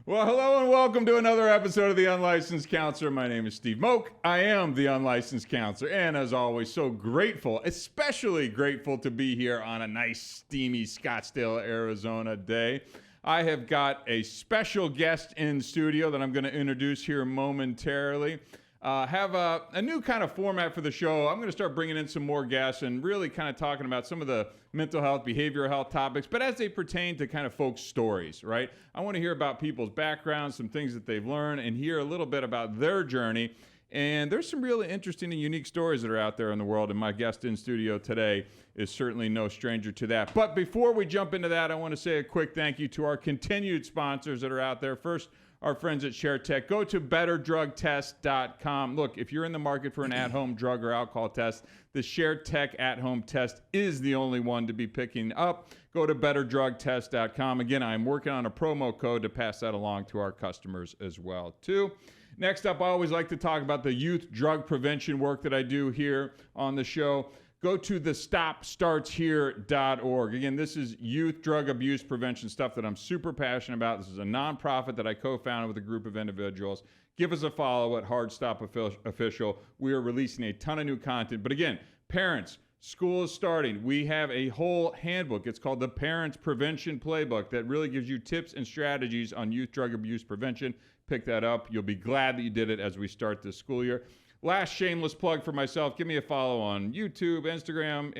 Well, hello and welcome to another episode of The Unlicensed Counselor. My name is Steve Moak. I am The Unlicensed Counselor, and as always, so grateful, especially grateful to be here on a nice, steamy Scottsdale, Arizona day. I have got a special guest in studio that I'm going to introduce here momentarily. Have a new kind of format for the show. I'm going to start bringing in some more guests and really kind of talking about some of the mental health, behavioral health topics, but as they pertain to kind of folks' stories, right? I want to hear about people's backgrounds, some things that they've learned, and hear a little bit about their journey. And there's some really interesting and unique stories that are out there in the world, and my guest in studio today is certainly no stranger to that. But before we jump into that, I want to say a quick thank you to our continued sponsors that are out there. First, our friends at ShareTech. Go to betterdrugtest.com. Look, if you're in the market for an at-home drug or alcohol test, the ShareTech at-home test is the only one to be picking up. Go to betterdrugtest.com. Again, I'm working on a promo code to pass that along to our customers as well, too. Next up, I always like to talk about the youth drug prevention work that I do here on the show. Go to the StopStartsHere.org. Again, this is youth drug abuse prevention stuff that I'm super passionate about. This is a nonprofit that I co-founded with a group of individuals. Give us a follow at Hard Stop Official. We are releasing a ton of new content. But again, parents, school is starting. We have a whole handbook. It's called the Parents Prevention Playbook that really gives you tips and strategies on youth drug abuse prevention. Pick that up. You'll be glad that you did it as we start this school year. Last shameless plug for myself, give me a follow on YouTube, Instagram,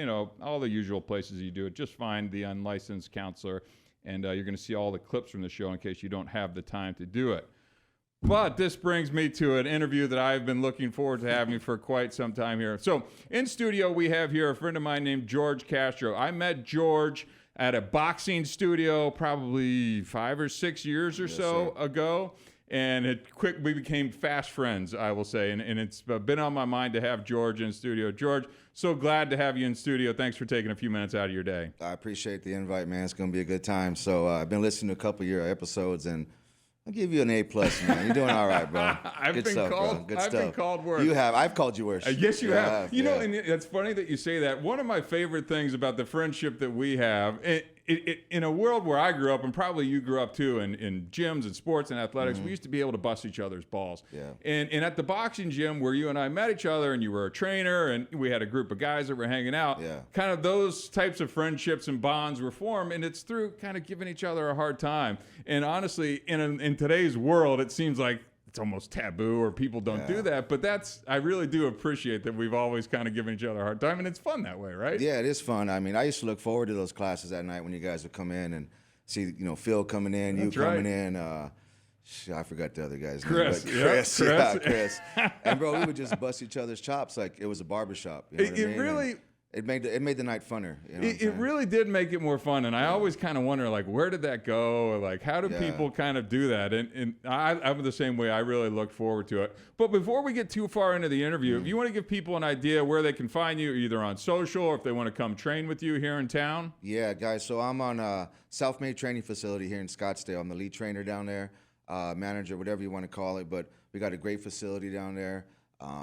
all the usual places you do it. Just find The Unlicensed Counselor, and you're going to see all the clips from the show in case you don't have the time to do it. But this brings me to an interview that I've been looking forward to having for quite some time here. So in studio, we have here a friend of mine named George Castro. I met George at a boxing studio probably 5 or 6 years or so ago. And we became fast friends, I will say. And it's been on my mind to have George in studio. George, so glad to have you in studio. Thanks for taking a few minutes out of your day. I appreciate the invite, man. It's going to be a good time. So I've been listening to a couple of your episodes, and I'll give you an A+, man. You're doing all right, bro. I've been called worse. You have. I've called you worse. Yes, you have. And it's funny that you say that. One of my favorite things about the friendship that we have, in a world where I grew up, and probably you grew up too, in gyms and sports and athletics, we used to be able to bust each other's balls. Yeah. And at the boxing gym where you and I met each other, and you were a trainer, and we had a group of guys that were hanging out, kind of those types of friendships and bonds were formed, and it's through kind of giving each other a hard time. And honestly, in today's world, it seems like it's almost taboo or people don't do that. But I really do appreciate that we've always kind of given each other a hard time. And it's fun that way, right? Yeah, it is fun. I mean, I used to look forward to those classes at night when you guys would come in and see, Phil coming in, you coming in. I forgot the other guy's name. Chris. Chris. And, bro, we would just bust each other's chops like it was a barbershop. You know what I mean? Really... It made the night funner. It really did make it more fun, and I always kind of wonder, like, where did that go? Or, like, how do people kind of do that? And I'm the same way. I really look forward to it. But before we get too far into the interview, if you want to give people an idea where they can find you, either on social or if they want to come train with you here in town. Yeah, guys. So I'm on a self-made training facility here in Scottsdale. I'm the lead trainer down there, manager, whatever you want to call it. But we got a great facility down there.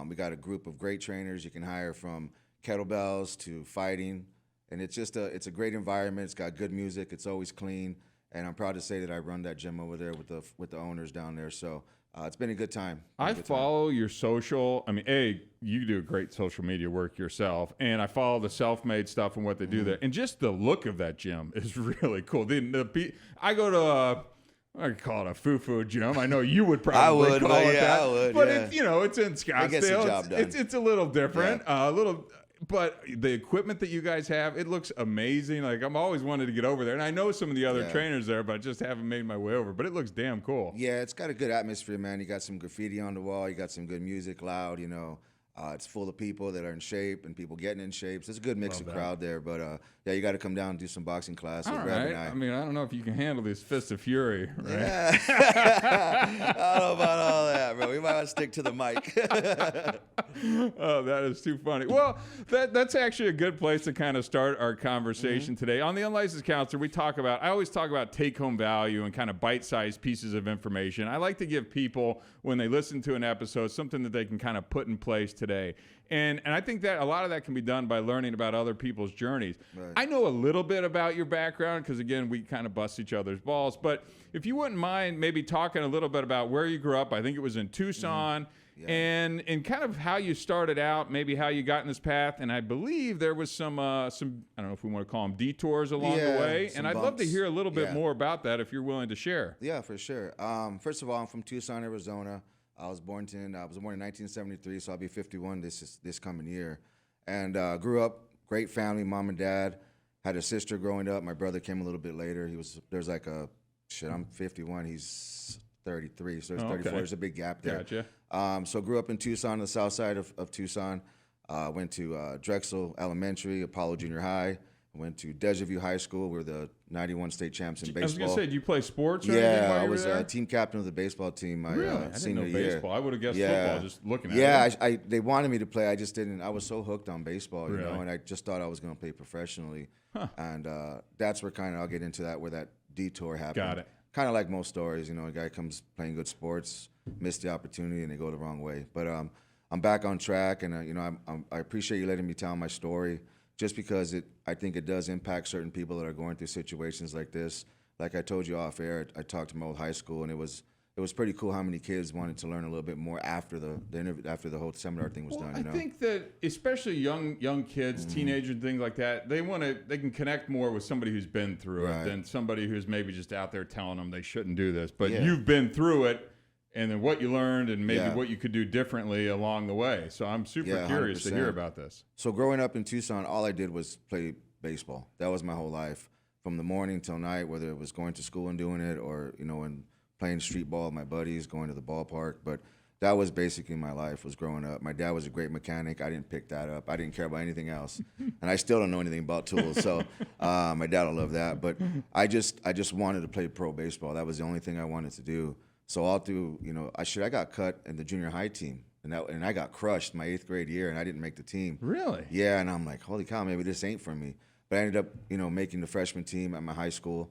We got a group of great trainers you can hire from kettlebells to fighting, and it's a great environment. It's got good music. It's always clean, and I'm proud to say that I run that gym over there with the owners down there. So it's been a good time. I follow your social. I mean, you do great social media work yourself, and I follow the self-made stuff and what they do there, and just the look of that gym is really cool. I go to I call it a foo-foo gym. I know you would probably call it that. I would. But it's in Scottsdale. It gets the job done. It's a little different. But the equipment that you guys have, it looks amazing. Like, I'm always wanted to get over there. And I know some of the other trainers there, but I just haven't made my way over. But it looks damn cool. Yeah, it's got a good atmosphere, man. You got some graffiti on the wall. You got some good music, loud, It's full of people that are in shape and people getting in shape. So it's a good mix of crowd there. But, you got to come down and do some boxing classes. All right. I mean, I don't know if you can handle these fists of fury, right? Yeah. I don't know about all that, bro. We might want to stick to the mic. Oh, that is too funny. Well, that's actually a good place to kind of start our conversation today. On The Unlicensed Counselor, I always talk about take-home value and kind of bite-sized pieces of information. I like to give people, when they listen to an episode, something that they can kind of put in place to today. And I think that a lot of that can be done by learning about other people's journeys. Right. I know a little bit about your background because, again, we kind of bust each other's balls. But if you wouldn't mind maybe talking a little bit about where you grew up, I think it was in Tucson, Yeah. and kind of how you started out, maybe how you got in this path. And I believe there was some I don't know if we want to call them detours along the way. And I'd love to hear a little bit more about that if you're willing to share. Yeah, for sure. First of all, I'm from Tucson, Arizona. I was born in 1973, so I'll be 51 this coming year. And grew up, great family, mom and dad. Had a sister growing up. My brother came a little bit later. There's like I'm 51, he's 33, so there's 34. There's a big gap there. Gotcha. So grew up in Tucson, on the south side of Tucson. Went to Drexel Elementary, Apollo Junior High. Went to Desert View High School. We're the 91 state champs in baseball. I was going to say, do you play sports or anything while I you was were there? team captain of the baseball team my Really? I didn't senior know year. baseball. I would have guessed football just looking at it. Yeah, they wanted me to play. I just didn't. I was so hooked on baseball, you Really? know, and I just thought I was going to play professionally. And that's where I'll get into that, where that detour happened. Got it. Kind of like most stories, you know, a guy comes playing good sports, missed the opportunity, and they go the wrong way. But I'm back on track, and you know, I appreciate you letting me tell my story, just because I think it does impact certain people that are going through situations like this. Like I told you off air, I talked to my old high school, and it was pretty cool how many kids wanted to learn a little bit more after the interview, after the whole seminar thing was done. You know? I think that especially young kids, teenagers, and things like that, they can connect more with somebody who's been through it than somebody who's maybe just out there telling them they shouldn't do this. But you've been through it, and then what you learned, and maybe what you could do differently along the way. So I'm super curious to hear about this. So growing up in Tucson, all I did was play baseball. That was my whole life, from the morning till night, whether it was going to school and doing it, or you know, and playing street ball with my buddies, going to the ballpark. But that was basically my life, was growing up. My dad was a great mechanic. I didn't pick that up. I didn't care about anything else. And I still don't know anything about tools. So my dad will love that. But I just wanted to play pro baseball. That was the only thing I wanted to do. So all through, you know, I got cut in the junior high team. And I got crushed my 8th grade year, and I didn't make the team. Really? Yeah, and I'm like, holy cow, maybe this ain't for me. But I ended up, you know, making the freshman team at my high school.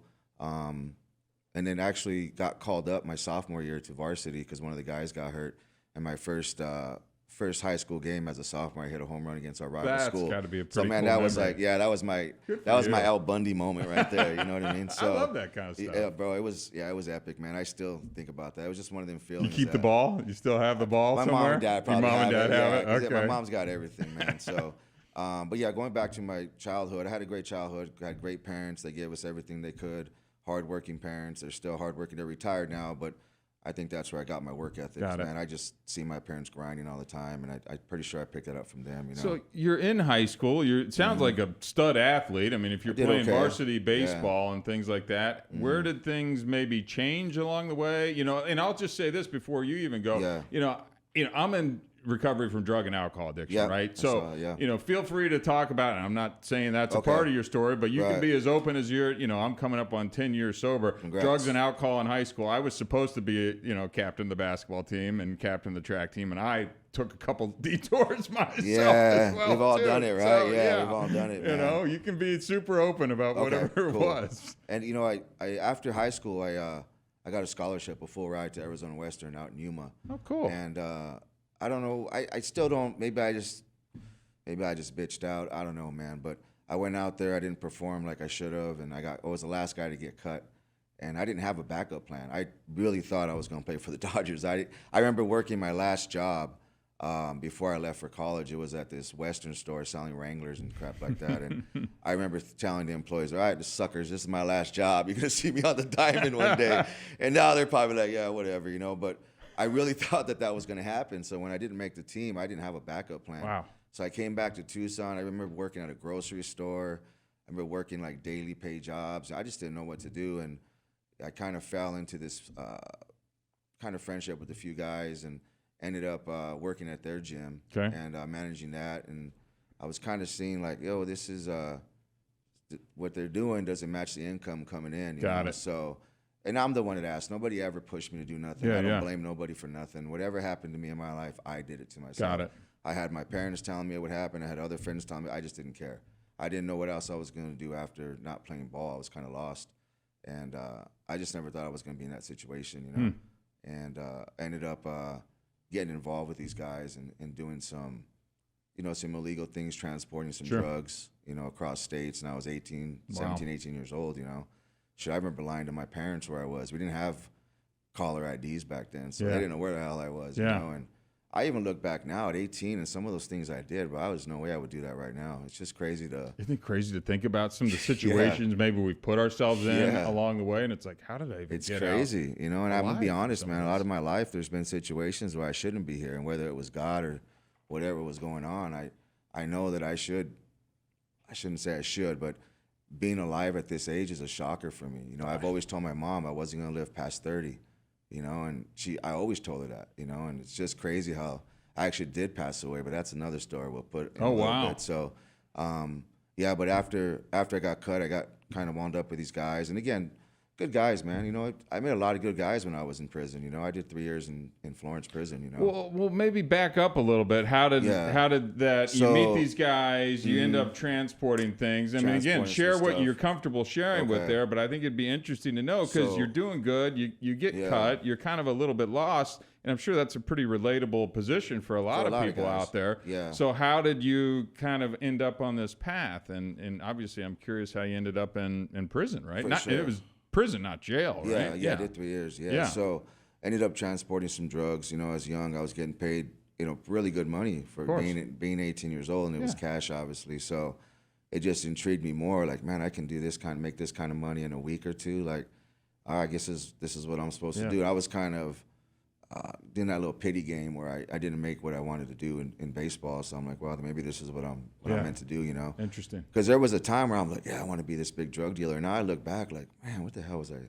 And then actually got called up my sophomore year to varsity because one of the guys got hurt. And my first high school game as a sophomore, I hit a home run against our rival school. That's got to be a pretty So man, cool that was memory. like, that was my Al Bundy moment right there. You know what I mean? So I love that kind of stuff. Yeah, bro, it was epic, man. I still think about that. It was just one of them feelings. You keep the ball? You still have the ball My somewhere? mom and dad probably Your mom and dad have it? 'cause Okay. My mom's got everything, man. So, but yeah, going back to my childhood, I had a great childhood. I had great parents. They gave us everything they could. Hardworking parents. They're still hardworking. They're retired now, but I think that's where I got my work ethic. Man, I just see my parents grinding all the time, and I'm pretty sure I picked that up from them. You know. So you're in high school. It sounds like a stud athlete. I mean, if you're playing varsity baseball and things like that, where did things maybe change along the way? You know, and I'll just say this before you even go. Yeah. You know, I'm in recovery from drug and alcohol addiction, right? So, you know, feel free to talk about it. I'm not saying that's a part of your story, but you can be as open as I'm coming up on 10 years sober. Congrats. Drugs and alcohol in high school. I was supposed to be, captain of the basketball team and captain of the track team, and I took a couple detours myself as well. We've all done it, right? So, we've all done it, man. You know, you can be super open about whatever it was. And, you know, I after high school, I got a scholarship, a full ride to Arizona Western out in Yuma. Oh, cool. And I don't know. I still don't. Maybe I just bitched out. I don't know, man. But I went out there. I didn't perform like I should have, and I was the last guy to get cut. And I didn't have a backup plan. I really thought I was going to play for the Dodgers. I remember working my last job before I left for college. It was at this Western store selling Wranglers and crap like that. And I remember telling the employees, all right, the suckers, this is my last job. You're going to see me on the diamond one day. And now they're probably like, yeah, whatever, you know. But I really thought that was going to happen. So when I didn't make the team, I didn't have a backup plan. Wow. So I came back to Tucson. I remember working at a grocery store. I remember working like daily pay jobs. I just didn't know what to do. And I kind of fell into this kind of friendship with a few guys and ended up working at their gym and managing that. And I was kind of seeing like, yo, this is what they're doing doesn't match the income coming in. You know? So, and I'm the one that asked. Nobody ever pushed me to do nothing. I don't blame nobody for nothing. Whatever happened to me in my life, I did it to myself. Got it. I had my parents telling me it would happen. I had other friends telling me. I just didn't care. I didn't know what else I was going to do after not playing ball. I was kind of lost. And I just never thought I was going to be in that situation, you know. And ended up getting involved with these guys and doing some, some illegal things, transporting some Sure. drugs, across states. And I was 17, 18 years old, Shit, I remember lying to my parents where I was. We didn't have caller IDs back then, so they didn't know where the hell I was, And I even look back now at 18 and some of those things I did, but there's no way I would do that right now. It's just crazy Isn't it crazy to think about some of the situations maybe we've put ourselves in along the way, and it's like, how did I even It's get crazy, out And I'm going to be honest, man, a of lot of my life there's been situations where I shouldn't be here, and whether it was God or whatever was going on, I know that I shouldn't say I should, but being alive at this age is a shocker for me. I've always told my mom I wasn't going to live past 30, and I always told her that, and it's just crazy how I actually did pass away, but that's another story we'll put in a little bit. So, but after I got cut, I got kind of wound up with these guys. And again, good guys, man. I met a lot of good guys when I was in prison. I did 3 years in Florence prison, Well, maybe back up a little bit. How did that, you meet these guys, you end up transporting things. I mean, again, share what you're comfortable sharing with there, but I think it'd be interesting to know because you're doing good, you get cut, you're kind of a little bit lost, and I'm sure that's a pretty relatable position for a lot of people out there. Yeah. So how did you kind of end up on this path? And obviously I'm curious how you ended up in prison, right? It was prison, not jail, right? Yeah, I did 3 years. Yeah. So I ended up transporting some drugs. As young, I was getting paid, really good money for being 18 years old, and it was cash, obviously. So it just intrigued me more. Like, man, I can do this make this kind of money in a week or two. Like, I guess this is what I'm supposed to do. I was kind of doing that little pity game where I didn't make what I wanted to do in baseball. So I'm like, well, maybe this is what I'm meant to do, Interesting. Because there was a time where I'm like, I want to be this big drug dealer. And now I look back like, man, what the hell was I?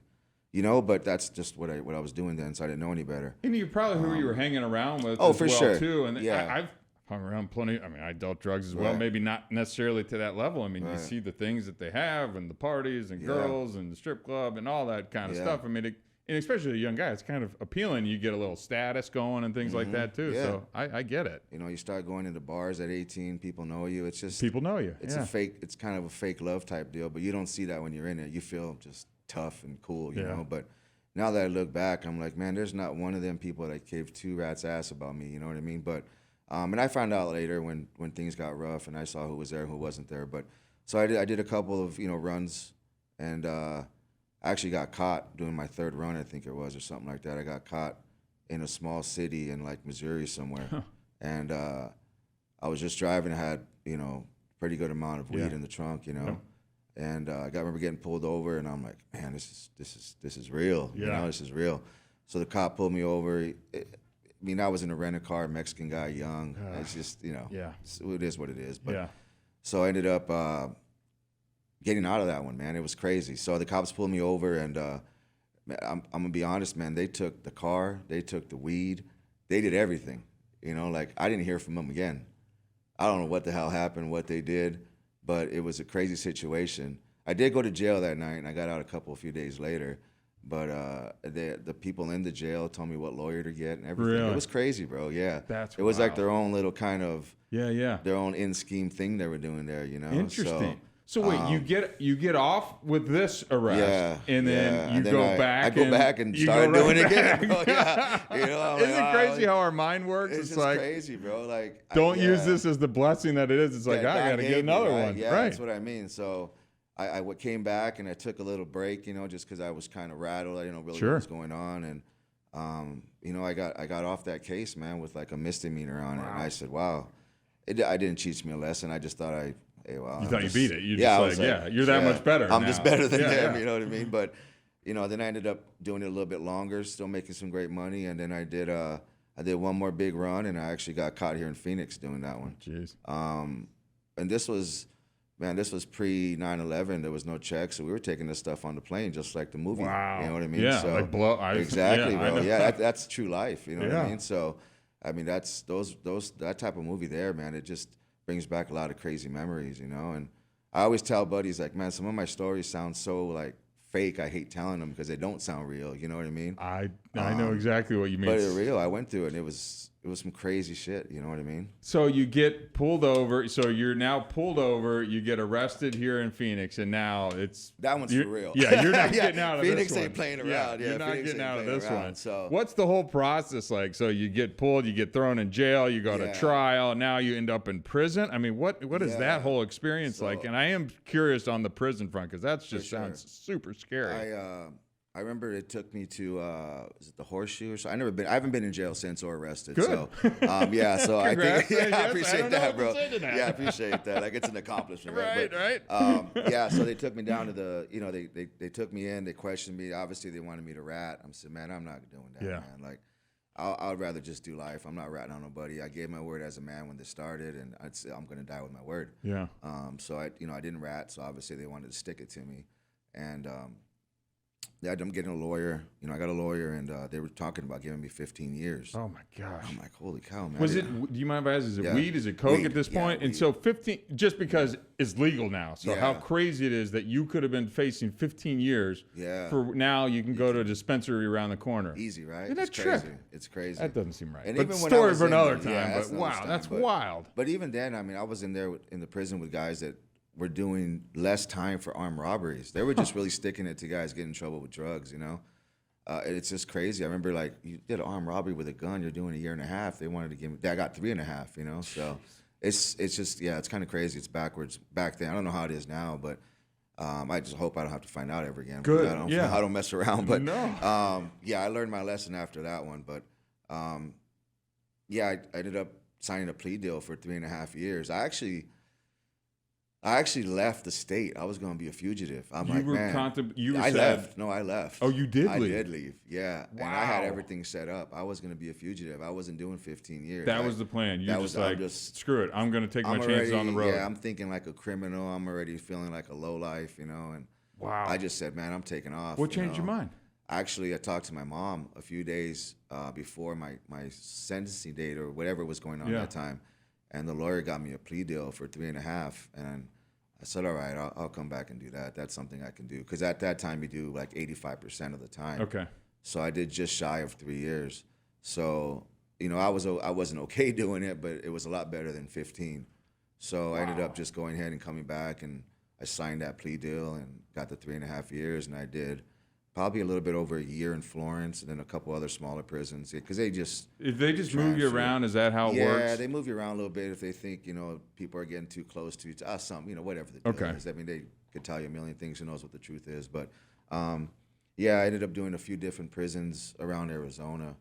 But that's just what I was doing then, so I didn't know any better. And you probably who you were hanging around with too. And I've hung around plenty. I mean, I dealt drugs as well, maybe not necessarily to that level. I mean, you see the things that they have and the parties and girls and the strip club and all that kind of stuff. I mean, and especially a young guy, it's kind of appealing. You get a little status going and things like that too. So I get it. You start going into bars at 18, people know you. It's just people know you. It's it's kind of a fake love type deal, but you don't see that when you're in it. You feel just tough and cool, you know. But now that I look back, I'm like, man, there's not one of them people that gave two rats ass about me. You know what I mean? But and I found out later when things got rough, and I saw who was there and who wasn't there. But so I did a couple of runs, and I actually got caught doing my third run, I think it was, or something like that. I got caught in a small city in like Missouri somewhere, and I was just driving. I had pretty good amount of weed in the trunk, and I remember getting pulled over, and I'm like, man, this is real. This is real. So the cop pulled me over. I was in a rental car, Mexican guy, young. It's just it is what it is. But so I ended up getting out of that one, man. It was crazy. So the cops pulled me over, and I'm gonna be honest, man. They took the car, they took the weed, they did everything. Like I didn't hear from them again. I don't know what the hell happened, what they did, but it was a crazy situation. I did go to jail that night, and I got out a few days later. But the people in the jail told me what lawyer to get and everything. Really? It was crazy, bro. Yeah, it was like their own little kind of their own in scheme thing they were doing there. Interesting. So wait, you get off with this arrest, and then you go back. I go back and start doing it again. Bro. Isn't it crazy how our mind works? It's just like crazy, bro. Like don't use this as the blessing that it is. It's like I got to get another one. Yeah, that's what I mean. So I came back and I took a little break, just because I was kind of rattled. I didn't know really what was going on, and I got off that case, man, with like a misdemeanor on it. And I said, wow, I didn't teach me a lesson. I just thought you thought you beat it. You you're that much better. I'm just better than them. You know what I mean? But then I ended up doing it a little bit longer, still making some great money, and then I did one more big run, and I actually got caught here in Phoenix doing that one. Jeez. And this was pre 9/11. There was no check, so we were taking this stuff on the plane, just like the movie. Wow. You know what I mean? Yeah. So, like blow. Exactly, bro. Yeah, that's true life. You know what I mean? So, that's that type of movie there, man. It just brings back a lot of crazy memories, And I always tell buddies, like, man, some of my stories sound so like fake. I hate telling them because they don't sound real. You know what I mean? I I know exactly what you mean. But it's real. I went through it, and it was some crazy shit. You know what I mean? So you get pulled over. So you're now pulled over. You get arrested here in Phoenix, and now that one's for real. Yeah, you're not getting out of Phoenix this one. ain't playing around. Yeah, you're not Phoenix getting out of playing this around, one. So what's the whole process like? So you get pulled, you get thrown in jail, you go to trial, and now you end up in prison. I mean, what is that whole experience like? And I am curious on the prison front because that just sounds super scary. I remember it took me to is it the Horseshoe or so? I haven't been in jail since or arrested. Good. So yeah, so I think I appreciate that, bro. That. Yeah, I appreciate that. Like it's an accomplishment, right? Right. Right. Yeah, so they took me down to the, they took me in, they questioned me. Obviously, they wanted me to rat. I said, man, I'm not doing that, man. Like, I'd rather just do life. I'm not ratting on nobody. I gave my word as a man when this started, and I'd say I'm gonna die with my word. Yeah. So I didn't rat. So obviously they wanted to stick it to me, and I'm getting a lawyer. I got a lawyer, and they were talking about giving me 15 years. Oh my gosh! I'm like, holy cow, man! Was it? Do you mind if I ask? Is it weed? Is it coke at this point? And so 15, just because it's legal now. So how crazy it is that you could have been facing 15 years. Yeah. For now, you can go to a dispensary around the corner. Easy, right? Isn't that crazy? It's crazy. That doesn't seem right. And but even when story for another time. But wow, that's but, wild. But even then, I mean, I was in there in the prison with guys that were doing less time for armed robberies. They were just really sticking it to guys getting in trouble with drugs, it's just crazy. I remember, like, you did an armed robbery with a gun, you're doing 1.5 years. They wanted to give me, I got 3.5, so it's just, it's kind of crazy. It's backwards back then. I don't know how it is now, but I just hope I don't have to find out ever again. Good, I don't mess around, but no. I learned my lesson after that one, but I ended up signing a plea deal for 3.5 years. I actually left the state. I was going to be a fugitive. I left. No, I left. Oh, you did leave? I did leave, yeah. Wow. And I had everything set up. I was going to be a fugitive. I wasn't doing 15 years. That was the plan. You just screw it. I'm going to take my chances on the road. Yeah, I'm thinking like a criminal. I'm already feeling like a lowlife, and wow. I just said, man, I'm taking off. What changed your mind? Actually, I talked to my mom a few days before my sentencing date or whatever was going on at that time, and the lawyer got me a plea deal for 3.5, and I said, all right, I'll come back and do that. That's something I can do. Because at that time, you do like 85% of the time. Okay. So I did just shy of 3 years. So, I wasn't okay doing it, but it was a lot better than 15. So I ended up just going ahead and coming back, and I signed that plea deal and got the 3.5 years, and I did probably a little bit over 1 year in Florence, and then a couple other smaller prisons, because they just move you around. Is that how it works? Yeah, they move you around a little bit if they think people are getting too close to whatever the deal is. I mean, they could tell you a million things. Who knows what the truth is? But I ended up doing a few different prisons around Arizona,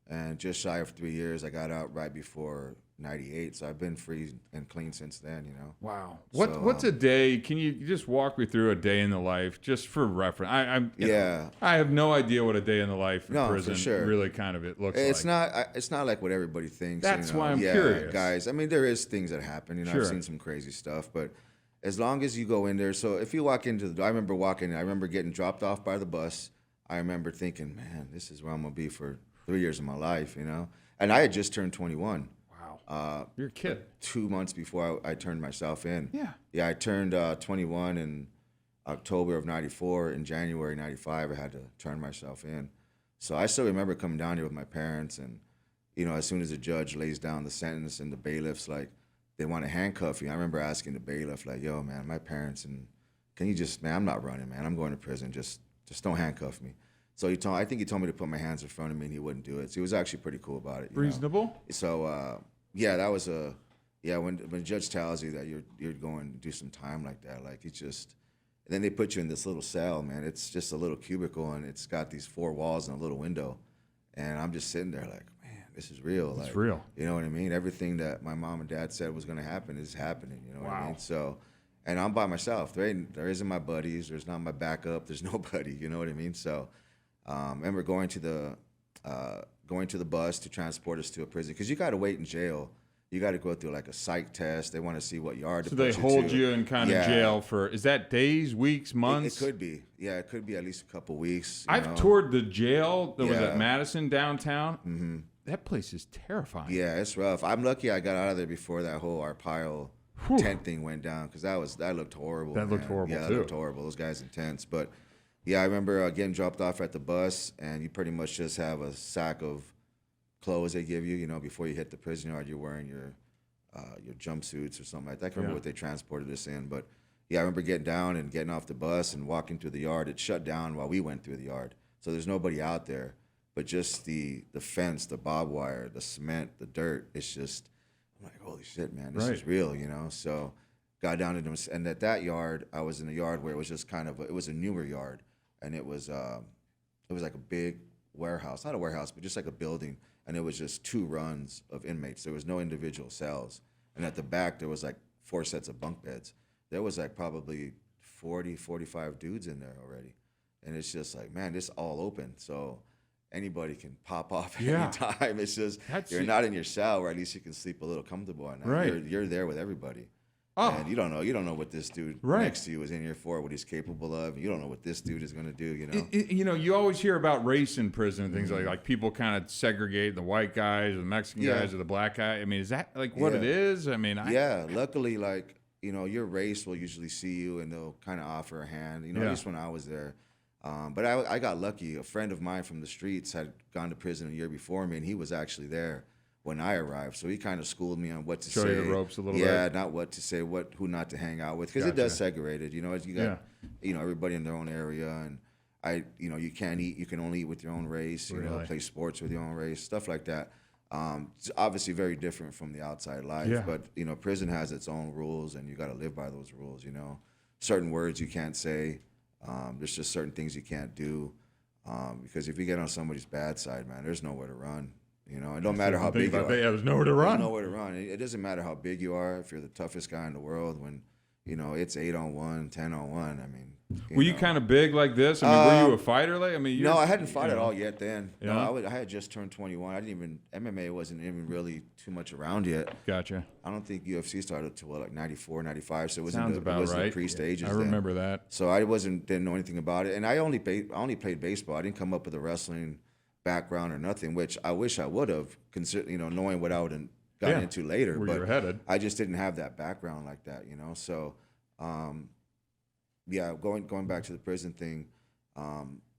and just shy of 3 years, I got out right before 98. So I've been free and clean since then. Wow. What's a day? Can you just walk me through a day in the life, just for reference? I have no idea what a day in the life in prison really kind of it looks like. It's not like what everybody thinks. That's why I'm curious, guys. I mean, there is things that happen. I've seen some crazy stuff, but as long as you go in there. So if you walk into I remember getting dropped off by the bus. I remember thinking, man, this is where I'm gonna be for 3 years of my life. And I had just turned 21. You're a kid. 2 months before I turned myself in. Yeah. Yeah, I turned 21 in October of 94. In January 95, I had to turn myself in. So I still remember coming down here with my parents, and, as soon as the judge lays down the sentence and the bailiffs, like, they want to handcuff you. I remember asking the bailiff, like, yo, man, my parents, and can you just, man, I'm not running, man. I'm going to prison. Just don't handcuff me. So I think he told me to put my hands in front of me, and he wouldn't do it. So he was actually pretty cool about it. Reasonable? So, that was when the judge tells you that you're going to do some time like that, like it's just, and then they put you in this little cell, man. It's just a little cubicle, and it's got these 4 walls and a little window, and I'm just sitting there like, man, this is real. It's real. You know what I mean? Everything that my mom and dad said was going to happen is happening. You know what I mean? So, and I'm by myself. There isn't my buddies. There's not my backup. There's nobody. You know what I mean? So, I remember going to the bus to transport us to a prison, because you got to wait in jail. You got to go through like a psych test. They want to see what yard to put you to. So they hold you in kind of jail for, is that days, weeks, months? It could be. Yeah, it could be at least a couple weeks. I've toured the jail that was at Madison downtown. Mm-hmm. That place is terrifying. Yeah, it's rough. I'm lucky I got out of there before that whole Arpaio tent thing went down, because that looked horrible. That looked horrible, too. Yeah, that looked horrible. Those guys intense. But Yeah, I remember getting dropped off at the bus, and you pretty much just have a sack of clothes they give you. You know, before you hit the prison yard, you're wearing your jumpsuits or something like that. I can't remember what they transported us in, but yeah, I remember getting down and getting off the bus and walking through the yard. It shut down while we went through the yard, so there's nobody out there, but just the fence, the barbed wire, the cement, the dirt. It's just, I'm like, holy shit, man, this is real, you know. So got down to them, and at that yard, I was in a yard where it was just it was a newer yard, and it was like a big warehouse, not a warehouse, but just like a building, and it was just 2 runs of inmates. There was no individual cells, and at the back there was like 4 sets of bunk beds. There was like probably 40, 45 dudes in there already, and it's just like, man, this all open, so anybody can pop off anytime. It's just you're not in your cell, or at least you can sleep a little comfortable at night. Right. You're there with everybody. Oh. And you don't know what this dude next to you is in here for, what he's capable of. You don't know what this dude is going to do, you know. You know, you always hear about race in prison and things like people kind of segregate the white guys or the Mexican guys or the black guy. I mean, is that like what it is? I mean, luckily, like, you know, your race will usually see you and they'll kind of offer a hand, you know, at least when I was there. But I got lucky. A friend of mine from the streets had gone to prison a year before me, and he was actually there when I arrived. So he kind of schooled me on what to say. Show you the ropes a little bit. Yeah, not what to say, who not to hang out with, because it does segregate it. You know, you got you know, everybody in their own area, and you know, you can't eat. You can only eat with your own race. You know, play sports with your own race, stuff like that. It's obviously very different from the outside life, but you know, prison has its own rules, and you got to live by those rules. You know, certain words you can't say. There's just certain things you can't do, because if you get on somebody's bad side, man, there's nowhere to run. You know, it don't matter how big you are. There's nowhere to run. There's nowhere to run. It doesn't matter how big you are. If you're the toughest guy in the world, when you know it's 8-on-1, 10-on-1 I mean, were you kind of big like this? I mean, were you a fighter? Like, I mean, no, I hadn't fought at all yet then. Yeah. No, I had just turned 21. I didn't even MMA wasn't even really too much around yet. Gotcha. I don't think UFC started till like 94, 95. So it Sounds about right. The pre-stages. I remember that. So I didn't know anything about it, and I only played baseball. I didn't come up with a wrestling background or nothing, which I wish I would have, considered, you know, knowing what I would have gotten into later. Where but you were headed. I just didn't have that background like that, you know. So, going back to the prison thing,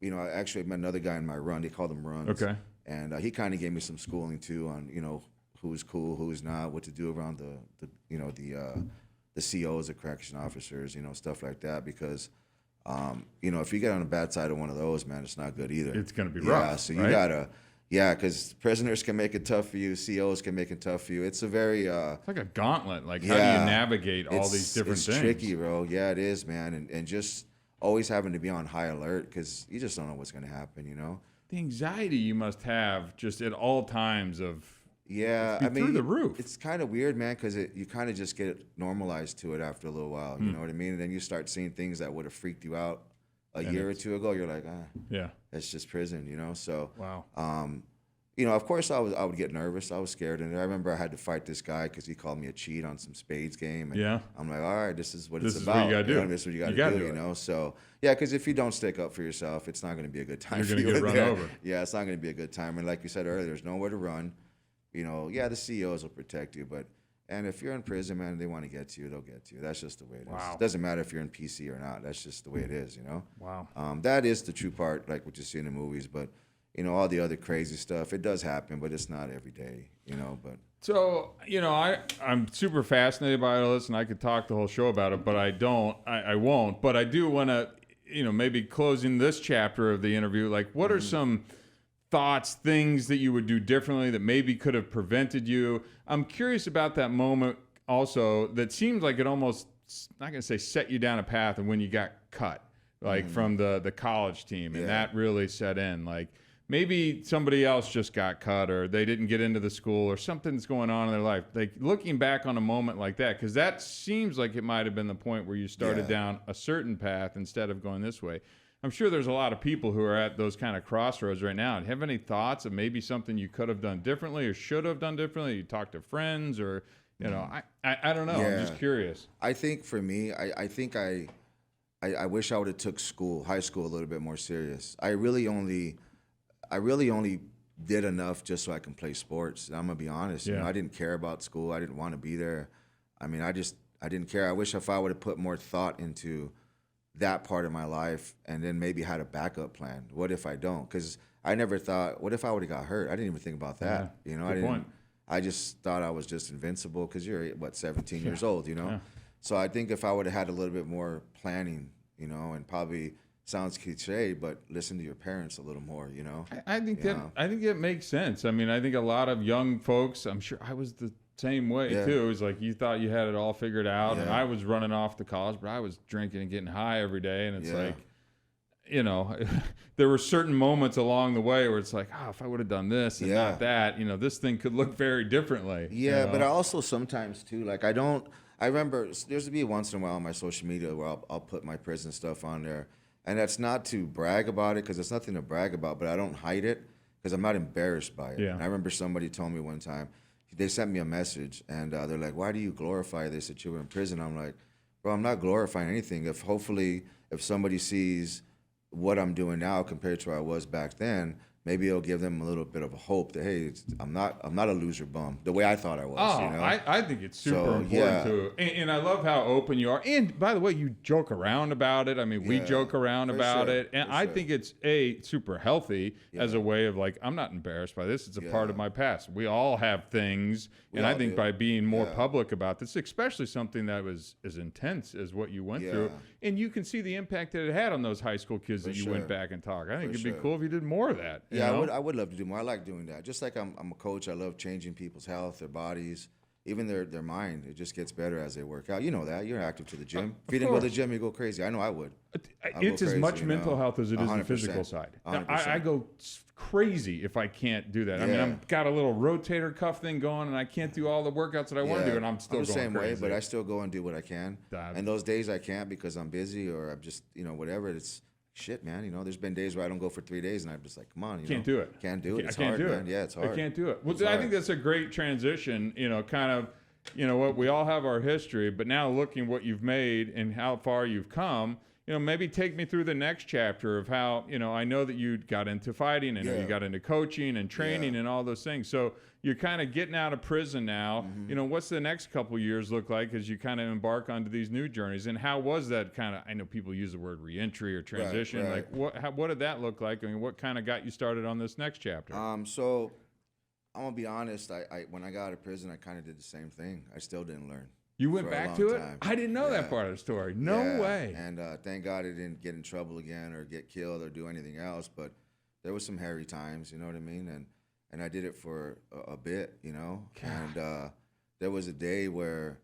you know, I actually met another guy in my run. They called them runs. Okay. And he kind of gave me some schooling too on, you know, who's cool, who's not, what to do around the COs, the correction officers, you know, stuff like that, because. You know, if you get on the bad side of one of those, man, it's not good either. It's going to be rough. Yeah, so you gotta, because prisoners can make it tough for you, COs can make it tough for you. It's a very it's like a gauntlet. Like, how do you navigate all these different things? It's tricky, bro. Yeah, it is, man, and just always having to be on high alert, because you just don't know what's going to happen. You know, the anxiety you must have just at all times of. Yeah, I mean, through the roof. It's kind of weird, man, because you kind of just get normalized to it after a little while. You know what I mean? And then you start seeing things that would have freaked you out a year or two ago. You're like, that's just prison, you know? So, wow. You know, of course I would get nervous. I was scared. And I remember I had to fight this guy because he called me a cheat on some spades game. And I'm like, all right, this is what it's about. This is what you got to do. This is what you got to do, you know? So, yeah, because if you don't stick up for yourself, it's not going to be a good time for you. You're going to get run over. Yeah, it's not going to be a good time. And like you said earlier, there's nowhere to run. You know, yeah, the CEOs will protect you, and if you're in prison, man, they want to get to you, they'll get to you. That's just the way it is. Wow. It doesn't matter if you're in PC or not. That's just the way it is, you know? Wow. That is the true part, like what you see in the movies, but, you know, all the other crazy stuff, it does happen, but it's not every day, you know, but. So, you know, I'm super fascinated by all this, and I could talk the whole show about it, but I won't. But I do want to, you know, maybe closing this chapter of the interview, like, what are some thoughts, things that you would do differently that maybe could have prevented you? I'm curious about that moment also that seemed like it almost, not going to say set you down a path, and when you got cut, like from the college team, and that really set in. Like, maybe somebody else just got cut, or they didn't get into the school, or something's going on in their life. Like, looking back on a moment like that, because that seems like it might have been the point where you started down a certain path instead of going this way. I'm sure there's a lot of people who are at those kind of crossroads right now. And have any thoughts of maybe something you could have done differently or should have done differently? You talk to friends, or, you know, I don't know. I'm just curious. I think for me, I think I wish I would have took high school a little bit more serious. I really only did enough just so I can play sports. I'm gonna be honest. You know, I didn't care about school. I didn't want to be there. I mean, I didn't care. I wish if I would have put more thought into that part of my life, and then maybe had a backup plan. What if I don't? Because I never thought, what if I would have got hurt? I didn't even think about that. Yeah, You know, good I didn't. point. I just thought I was just invincible because you're 17 years old. You know, Yeah. so I think if I would have had a little bit more planning, you know, and probably sounds cliche, but listen to your parents a little more. You know, I think You that know? I think it makes sense. I mean, I think a lot of young folks, I'm sure I was the same way Yeah. too. It was like you thought you had it all figured out, and Yeah. I was running off to college, but I was drinking and getting high every day, and it's Yeah. like, you know, there were certain moments along the way where it's like, oh, if I would have done this and Yeah. not that, you know, this thing could look very differently. you Yeah, know? but I also sometimes too, like I remember there's to be once in a while on my social media where I'll put my prison stuff on there. And that's not to brag about it because it's nothing to brag about, but I don't hide it because I'm not embarrassed by it. Yeah. And I remember somebody told me one time, they sent me a message and they're like, why do you glorify this that you were in prison? I'm like, bro, I'm not glorifying anything. If somebody sees what I'm doing now compared to where I was back then, maybe it'll give them a little bit of a hope that, hey, I'm not a loser bum the way I thought I was. Oh, You know? I think it's super So, important yeah. too. And I love how open you are. And by the way, you joke around about it. I mean, we Yeah, joke around for about sure, it. And for I sure. think it's super healthy as a way of like, I'm not embarrassed by this. It's a part of my past. We all have things. And I all think do. by being more Yeah. public about this, especially something that was as intense as what you went through, Yeah. and you can see the impact that it had on those high school kids that you went sure. back and talked. I think For it'd be sure. cool if you did more of that. you Yeah, know? I would love to do more. I like doing that. Just like I'm a coach, I love changing people's health, their bodies, even their mind. It just gets better as they work out. You know that. You're active to the gym. If you didn't go to the course. gym, you go crazy. I know I would. I'll It's go as crazy, much you mental know? health as it is the 100%. physical side. Now, 100%. I go crazy if I can't do that. I mean, Yeah. I've got a little rotator cuff thing going, and I can't do all the workouts that I want to do, and I'm still the going same crazy. way, but I still go and do what I can. That- And those days I can't because I'm busy or I'm just, you know, whatever. It's shit, man. You know, there's been days where I don't go for 3 days, and I'm just like, come on, you Can't know, do it. Can't do it. It's I can't hard, do man. it. Yeah, it's hard. I can't do it. Well, It's I hard. think that's a great transition. You know, kind of, you know what, we all have our history, but now looking what you've made and how far you've come. You know, maybe take me through the next chapter of how, you know, I know that you got into fighting, I know you Yeah. got into coaching and training Yeah. and all those things. So you're kind of getting out of prison now. Mm-hmm. You know, what's the next couple years look like as you kind of embark onto these new journeys? And how was that kind of, I know people use the word reentry or transition. right. Like what did that look like? I mean, what kind of got you started on this next chapter? So I'm gonna be honest. I when I got out of prison, I kind of did the same thing. I still didn't learn. You went for a back long to it? time. I didn't know that Yeah. part of the story. No Yeah, way. And thank God I didn't get in trouble again or get killed or do anything else. But there was some hairy times, you know what I mean? And I did it for a bit, you know. And there was a day where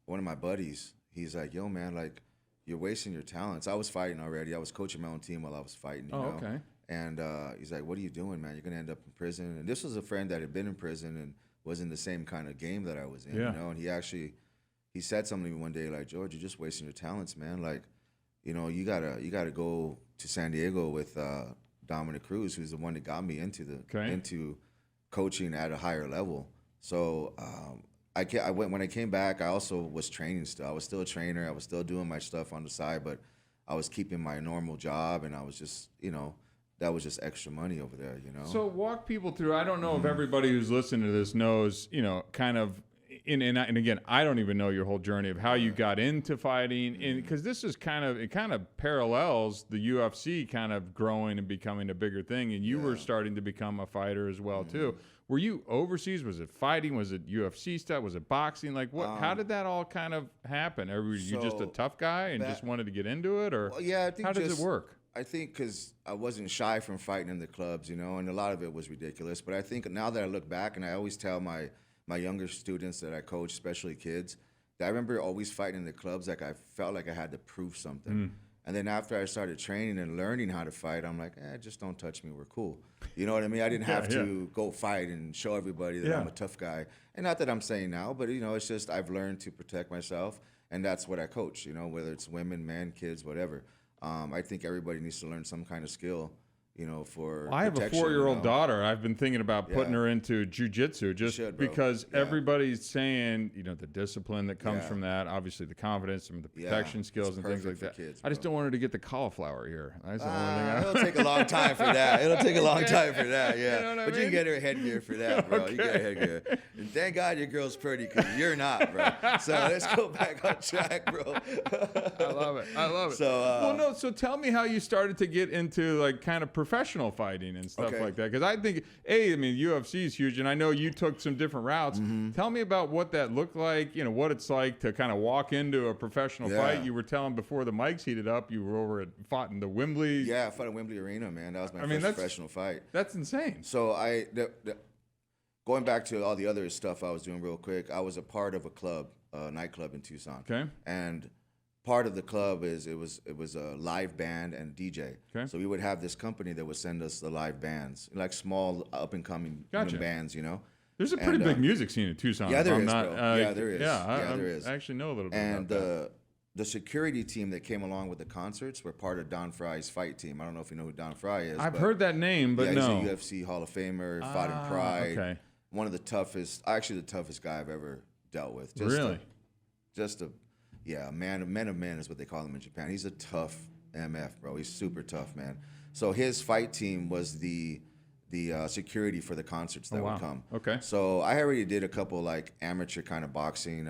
one of my buddies, he's like, "Yo, man, like you're wasting your talents." I was fighting already. I was coaching my own team while I was fighting. You Oh, know? okay. And he's like, "What are you doing, man? You're gonna end up in prison." And this was a friend that had been in prison and was in the same kind of game that I was in, Yeah. you know. And he said something to me one day like, "George, you're just wasting your talents, man. Like, you know, you gotta go to San Diego with Dominic Cruz, who's the one that got me into coaching at a higher level." So I went when I came back. I also was training still. I was still a trainer. I was still doing my stuff on the side, but I was keeping my normal job, and I was just, you know, that was just extra money over there, you know. So walk people through. I don't know if everybody who's listening to this knows, you know, kind of, and again, I don't even know your whole journey of how you got into fighting, and because this is it kind of parallels the UFC kind of growing and becoming a bigger thing, and you were starting to become a fighter as well too. Were you overseas? Was it fighting? Was it UFC stuff? Was it boxing? Like what? How did that all kind of happen? Were you just a so tough guy and just wanted to get into it, or Well, yeah, I think how does just- it work? I think because I wasn't shy from fighting in the clubs, you know, and a lot of it was ridiculous. But I think now that I look back, and I always tell my younger students that I coach, especially kids, that I remember always fighting in the clubs like I felt like I had to prove something. And then after I started training and learning how to fight, I'm like, just don't touch me. We're cool. You know what I mean? I didn't have to go fight and show everybody that I'm a tough guy. And not that I'm saying now, but, you know, it's just I've learned to protect myself. And that's what I coach, you know, whether it's women, men, kids, whatever. I think everybody needs to learn some kind of skill, for I have a protection, 4-year-old daughter. I've been thinking about putting Yeah. her into jujitsu just should, bro. because Yeah. everybody's saying, the discipline that comes Yeah. from that, obviously the confidence, some of the Yeah, protection it's skills and things like perfect for that. kids, I just bro. don't want her to get the cauliflower ear. That's the only thing. It'll take a long time for that. It'll take a long time for that, yeah. You know what I But you mean? can get her headgear for that, bro. You get her headgear. And thank God your girl's pretty, because you're not, bro. So let's go back on track, bro. I love it. I love it. So, So tell me how you started to get into like kind of professional fighting and stuff Okay. like that. Because I think, UFC is huge, and I know you took some different routes. Mm-hmm. Tell me about what that looked like. What it's like to kind of walk into a professional Yeah. fight. You were telling before the mics heated up, you were fought in the Wembley. yeah, I fought at Wembley Arena, man. That was my mean, first that's- professional fight. That's insane. So going back to all the other stuff I was doing real quick, I was a part of a club, a nightclub in Tucson. Okay. And part of the club is it was a live band and DJ. Okay. So we would have this company that would send us the live bands, like small up and coming Gotcha. bands, There's a pretty And, big music scene in Tucson. yeah, if there I'm is, not, bro. Yeah, there is. Yeah, Yeah, there is. I actually know a little bit And about that. the security team that came along with the concerts were part of Don Fry's fight team. I don't know if you know who Don Fry is. I've but heard that name, but yeah, no. he's a UFC Hall of Famer, fought in Pride. Okay. One of the toughest, actually the toughest guy I've ever dealt with. Really? Man of men is what they call him in Japan. He's a tough MF, bro. He's super tough, man. So his fight team was the security for the concerts that wow. would come. Okay. So I already did a couple like amateur kind of boxing,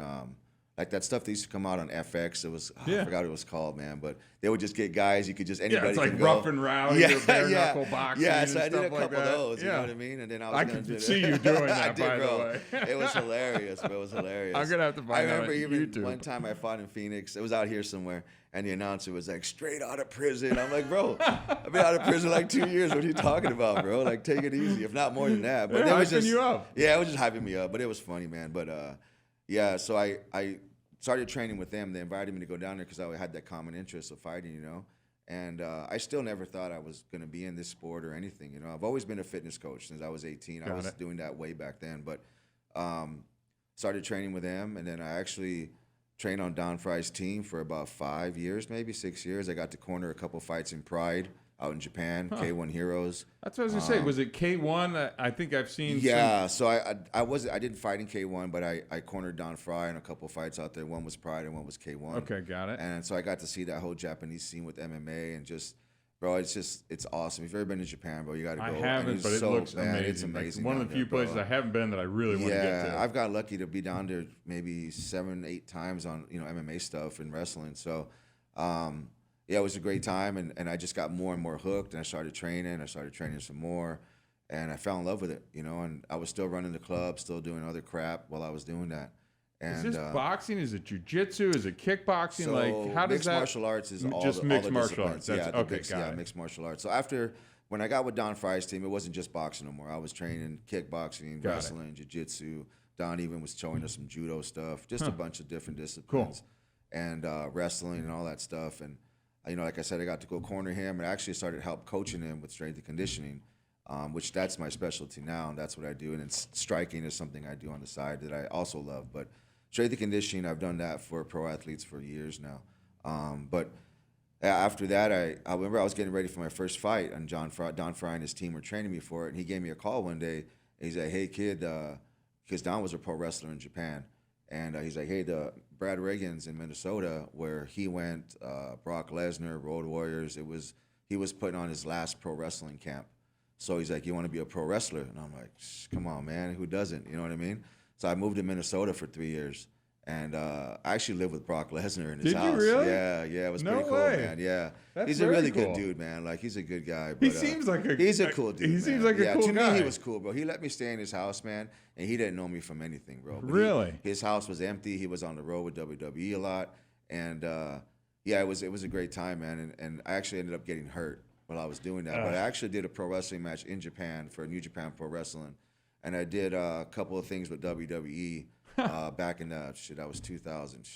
like that stuff that used to come out on FX. It was I forgot what it was called, man. But they would just get guys. You could just anybody. Yeah, it's like can rough go. and rowdy or bare knuckle boxing. Yeah, and so I did a stuff like couple of that. those. You Yeah. know what I mean? And then I was I gonna could do see that. you doing that, I did, by the bro. way. It was hilarious, bro. It was hilarious. I'm gonna have to find I that remember on even YouTube. one time I fought in Phoenix. It was out here somewhere, and the announcer was like, "Straight out of prison." I'm like, "Bro, I've been out of prison like 2 years. What are you talking about, bro? Like, take it easy, if not more than that." But They're it was hyping just you up. Yeah, it was just hyping me up. But it was funny, man. But yeah, so I started training with them. They invited me to go down there because I had that common interest of fighting, And I still never thought I was going to be in this sport or anything, I've always been a fitness coach since I was 18. I was doing that way back then. But started training with them, and then I actually trained on Don Fry's team for about 5 years, maybe 6 years. I got to corner a couple fights in Pride out in Japan, K1 Heroes. That's what I was gonna say. Was it K1? I think I've seen. Yeah, so I didn't fight in K1, but I cornered Don Fry in a couple fights out there. One was Pride and one was K1. Okay, got it. And so I got to see that whole Japanese scene with MMA and just, bro, it's awesome. If you've ever been to Japan, bro, you got to go. I haven't, but it looks amazing. It's amazing. Like one of the few places I haven't been that I really want to get to. I've got lucky to be down there maybe 7, 8 times on MMA stuff and wrestling. So, yeah, it was a great time, and I just got more and more hooked, and I started training some more, and I fell in love with it, and I was still running the club, still doing other crap while I was doing that. And, is this boxing? Is it jiu-jitsu? Is it kickboxing? So like, how does mixed that? martial arts is all just the, mixed all the martial arts. disciplines. That's got it. Mixed martial arts. So when I got with Don Fry's team, it wasn't just boxing no more. I was training kickboxing, wrestling, jiu-jitsu. Don even was showing us some judo stuff, just a bunch of different disciplines, and wrestling and all that stuff. And like I said, I got to go corner him, and I actually started help coaching him with strength and conditioning, which that's my specialty now, and that's what I do. And striking is something I do on the side that I also love. But strength and conditioning, I've done that for pro athletes for years now. But after that, I remember I was getting ready for my first fight, and Don Fry and his team were training me for it. And he gave me a call one day. And he's like, "Hey, kid," because Don was a pro wrestler in Japan. And he's like, "Hey, the Brad Reagan's in Minnesota, where he went, Brock Lesnar, Road Warriors. He was putting on his last pro wrestling camp. So he's like, you want to be a pro wrestler?" And I'm like, "Come on, man, who doesn't?" You know what I mean? So I moved to Minnesota for 3 years, and I actually lived with Brock Lesnar in his house. Did you really? Yeah, it was No pretty cool, way. man. Yeah, That's he's a very really cool. good dude, man. Like, he's a good guy. But, He seems like he's a cool dude. He man. seems like a cool to guy. me, he was cool, bro. He let me stay in his house, man, and he didn't know me from anything, bro. But Really? His house was empty. He was on the road with WWE a lot, and yeah, it was a great time, man. And I actually ended up getting hurt while I was doing that. But I actually did a pro wrestling match in Japan for New Japan Pro Wrestling, and I did a couple of things with WWE back in that was 2000,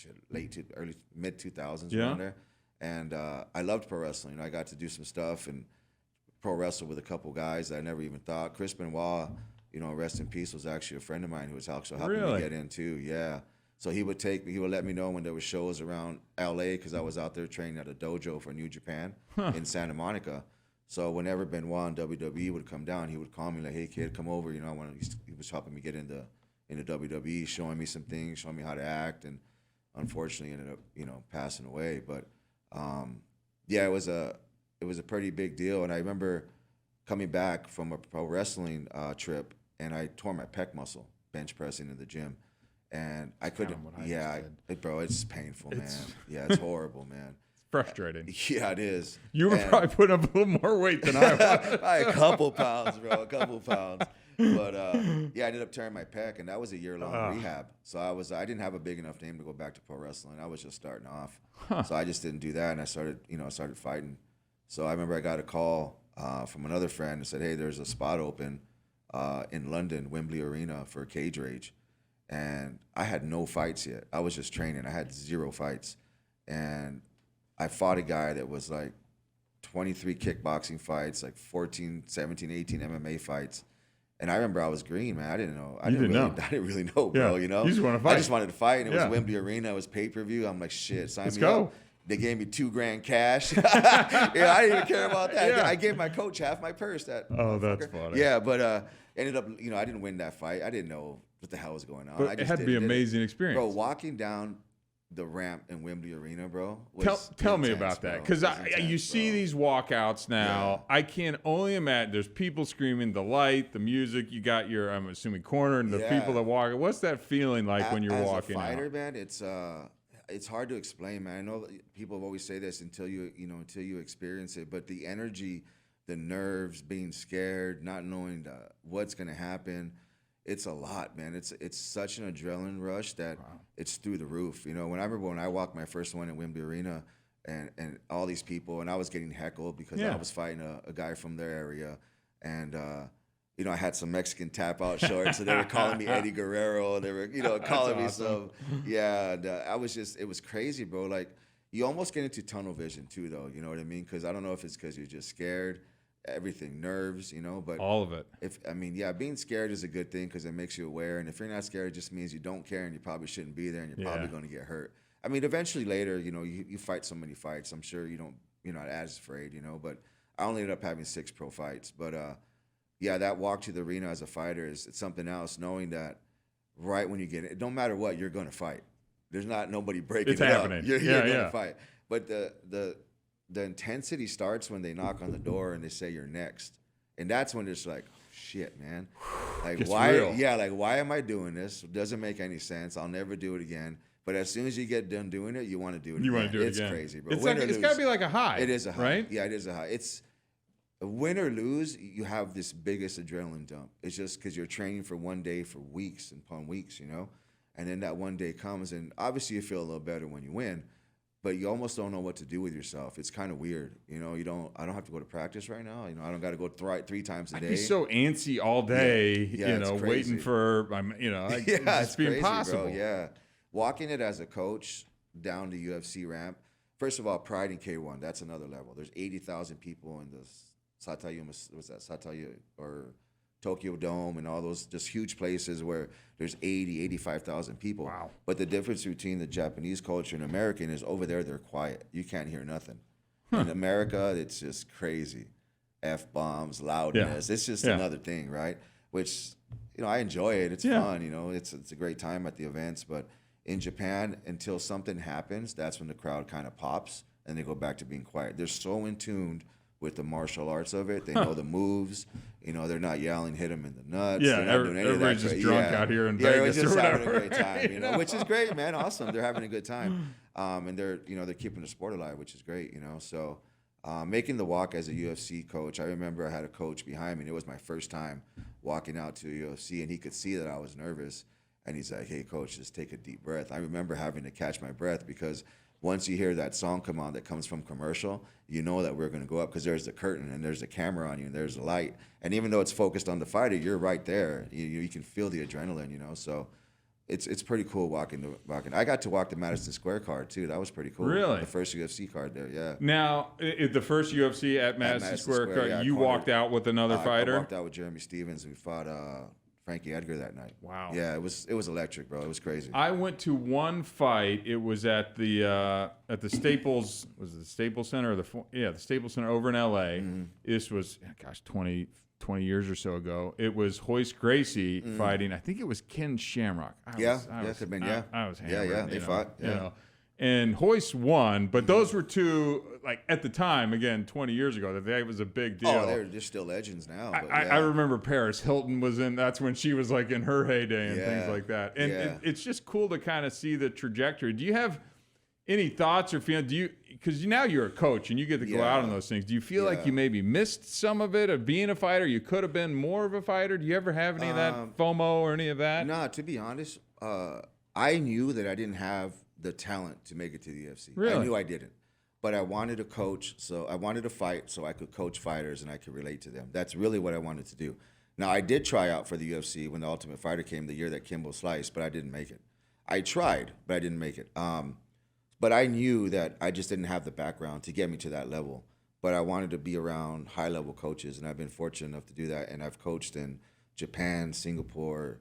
early mid 2000s around there. And I loved pro wrestling. I got to do some stuff and pro wrestle with a couple guys that I never even thought. Chris Benoit, rest in peace, was actually a friend of mine who was also helping me get in too. Yeah. So he would let me know when there were shows around LA, because I was out there training at a dojo for New Japan in Santa Monica. So whenever Benoit in WWE would come down, he would call me like, "Hey kid, come over." You know, he was helping me get into WWE, showing me some things, showing me how to act, and unfortunately ended up passing away. But yeah, it was a pretty big deal. And I remember coming back from a pro wrestling trip, and I tore my pec muscle bench pressing in the gym, and I couldn't. Bro, it's painful, man. Yeah, it's horrible, man. Frustrating. Yeah, it is. You were probably putting up a little more weight than I was. A couple pounds, bro. A couple pounds. But yeah, I ended up tearing my pec, and that was a year-long rehab. So I didn't have a big enough name to go back to pro wrestling. I was just starting off, so I just didn't do that, and I started fighting. So I remember I got a call from another friend and said, "Hey, there's a spot open in London, Wembley Arena for Cage Rage," and I had no fights yet. I was just training. I had 0 fights, and I fought a guy that was like 23 kickboxing fights, like 14, 17, 18 MMA fights. And I remember I was green, man. I didn't know. I didn't really know, bro. You know, you just want to fight. I just wanted to fight, and it was Wembley Arena. It was pay-per-view. I'm like, shit, sign me up. They gave me $2,000 cash. I didn't even care about that. I gave my coach half my purse. That's funny. Yeah, but ended up, I didn't win that fight. I didn't know what the hell was going on. But it had to be an amazing experience, bro. Walking down the ramp in Wembley Arena, bro. Tell me about that, because you see these walkouts now. Yeah. I can only imagine. There's people screaming, the light, the music. You got your, I'm assuming, corner, and the people that walk. What's that feeling like when you're walking? As a fighter, man, it's hard to explain, man. I know people always say this until you experience it, but the energy, the nerves, being scared, not knowing what's gonna happen. It's a lot, man. It's such an adrenaline rush that it's through the roof. When I remember when I walked my first one in Wembley Arena, and all these people, and I was getting heckled because I was fighting a guy from their area, and I had some Mexican tap out shorts, so they were calling me Eddie Guerrero. They were calling me some, And it was crazy, bro. Like, you almost get into tunnel vision too, though. You know what I mean? Because I don't know if it's because you're just scared. Everything, nerves, but all of it. Being scared is a good thing because it makes you aware. And if you're not scared, it just means you don't care, and you probably shouldn't be there, and you're probably going to get hurt. I mean, eventually later, you fight so many fights. I'm sure you're not as afraid, But I only ended up having 6 pro fights. But that walk to the arena as a fighter it's something else. Knowing that right when you get it, no matter what, you're going to fight. There's not nobody breaking it happening. Up. You're going to fight. But the intensity starts when they knock on the door and they say you're next, and that's when it's like, oh, shit, man. Like, why? Real. Yeah, like, why am I doing this? It doesn't make any sense. I'll never do it again. But as soon as you get done doing it, you want to do it again. You want to do it again. It's crazy, bro. It's got to be like a high. It is a high. Right? Yeah, it is a high. It's win or lose, you have this biggest adrenaline dump. It's just because you're training for one day for weeks upon weeks, and then that one day comes, and obviously you feel a little better when you win. But you almost don't know what to do with yourself. It's kind of weird, I don't have to go to practice right now. I don't got to go 3 times a day. I'd be so antsy all day, waiting for, it's being possible. Bro. Yeah, walking it as a coach down the UFC ramp. First of all, Pride in K1, that's another level. There's 80,000 people in the Satayu or Tokyo Dome and all those just huge places where there's 85,000 people. Wow. But the difference between the Japanese culture and American is over there they're quiet. You can't hear nothing. In America, it's just crazy. F-bombs, loudness. It's just another thing, right? Which, I enjoy it. It's fun, It's a great time at the events. But in Japan, until something happens, that's when the crowd kind of pops and they go back to being quiet. They're so in tuned with the martial arts of it. They know the moves. They're not yelling, hit them in the nuts. Yeah, everybody's just drunk out here in Vegas just or whatever. Having a great time, which is great, man. Awesome. They're having a good time. And they're keeping the sport alive, which is great, So making the walk as a UFC coach, I remember I had a coach behind me, and it was my first time walking out to UFC, and he could see that I was nervous. And he's like, hey, coach, just take a deep breath. I remember having to catch my breath because once you hear that song come on that comes from commercial, you know that we're going to go up because there's the curtain and there's the camera on you and there's the light. And even though it's focused on the fighter, you're right there. You can feel the adrenaline, So it's pretty cool walking. I got to walk the Madison Square card too. That was pretty cool. Really? The first UFC card there, yeah. Now, the first UFC at Madison Square card, you walked out with another fighter? I walked out with Jeremy Stevens. We fought Frankie Edgar that night. Wow. Yeah, it was electric, bro. It was crazy. I went to one fight. It was at the Staples. Was it the Staples Center or the Staples Center over in L.A. Mm-hmm. This was 20 years or so ago. It was Hoist Gracie fighting. I think it was Ken Shamrock. I was hammered. Yeah, they fought. Yeah. You know. And Hoist won, but those were two, like, at the time, again, 20 years ago, that was a big deal. Oh, they're still legends now. But I remember Paris Hilton was in, that's when she was, like, in her heyday and things like that. And it's just cool to kind of see the trajectory. Do you have any thoughts or feelings? Because now you're a coach and you get to go out on those things. Do you feel like you maybe missed some of it of being a fighter? You could have been more of a fighter. Do you ever have any of that FOMO or any of that? No, to be honest, I knew that I didn't have the talent to make it to the UFC. Really? I knew I didn't. But I wanted to coach, so I wanted to fight so I could coach fighters and I could relate to them. That's really what I wanted to do. Now, I did try out for the UFC when the Ultimate Fighter came the year that Kimbo sliced, but I didn't make it. I tried, but I didn't make it. But I knew that I just didn't have the background to get me to that level. But I wanted to be around high-level coaches, and I've been fortunate enough to do that. And I've coached in Japan, Singapore,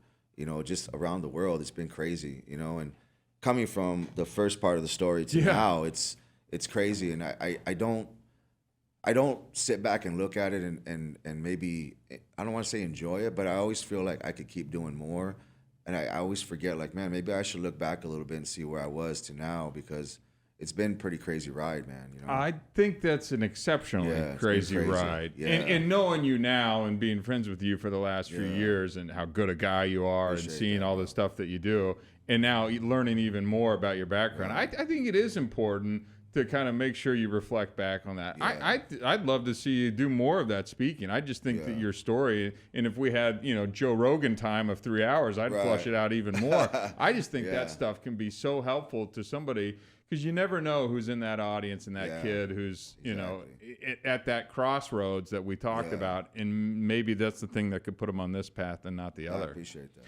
just around the world. It's been crazy, and coming from the first part of the story to now, it's crazy, and I don't sit back and look at it and maybe, I don't want to say enjoy it, but I always feel like I could keep doing more, and I always forget, like, man, maybe I should look back a little bit and see where I was to now, because it's been a pretty crazy ride, man. I think that's an exceptionally crazy ride. Yeah. And knowing you now and being friends with you for the last few years and how good a guy you are and seeing all the stuff that you do, and now learning even more about your background, I think it is important to kind of make sure you reflect back on that. Yeah. I'd love to see you do more of that speaking. I just think that your story, and if we had, Joe Rogan time of 3 hours, I'd flush it out even more. I just think that stuff can be so helpful to somebody, because you never know who's in that audience and that kid who's, at that crossroads that we talked about, and maybe that's the thing that could put them on this path and not the other. I appreciate that.